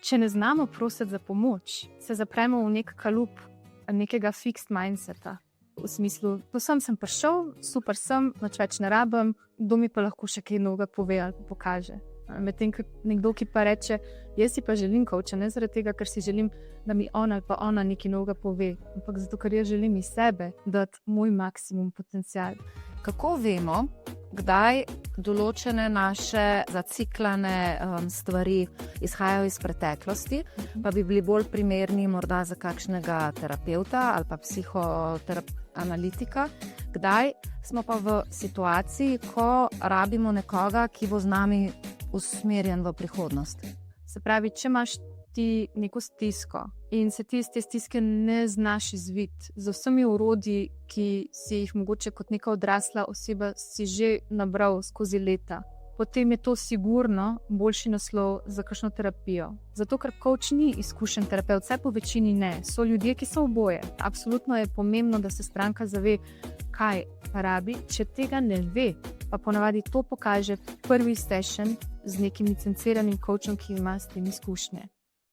če ne znamo prositi za pomoč, se zapremo v nek kalup nekega fixed mindseta. V smislu, sem prišel, super sem, nič več ne rabim, kdo mi pa lahko še kaj novega pove ali pokaže. Medtem, ko nekdo, ki pa reče, jaz si pa želim coacha, ne zaradi tega, ker si želim, da mi on ali pa ona nekaj novega pove, ampak zato, ker jaz želim iz sebe dati moj maksimum potencial. Kako vemo, kdaj določene naše zaciklane stvari izhajajo iz preteklosti, pa bi bili bolj primerni morda za kakšnega terapeuta ali pa psihoanalitika, kdaj smo pa v situaciji, ko rabimo nekoga, ki bo z nami usmerjen v prihodnost. Se pravi, če imaš ti neko stisko in se ti iz te stiske ne znaš izviti z vsemi orodji, ki si jih mogoče kot neka odrasla oseba si že nabral skozi leta, potem je to sigurno boljši naslov za kakšno terapijo. Zato, ker coach ni izkušen terapeut, vsaj po večini ne. So ljudje, ki so oboje. Absolutno je pomembno, da se stranka zave, kaj rabi. Če tega ne ve, pa ponavadi to pokaže prvi session z nekim licenciranim coachom, ki ima s tem izkušnje.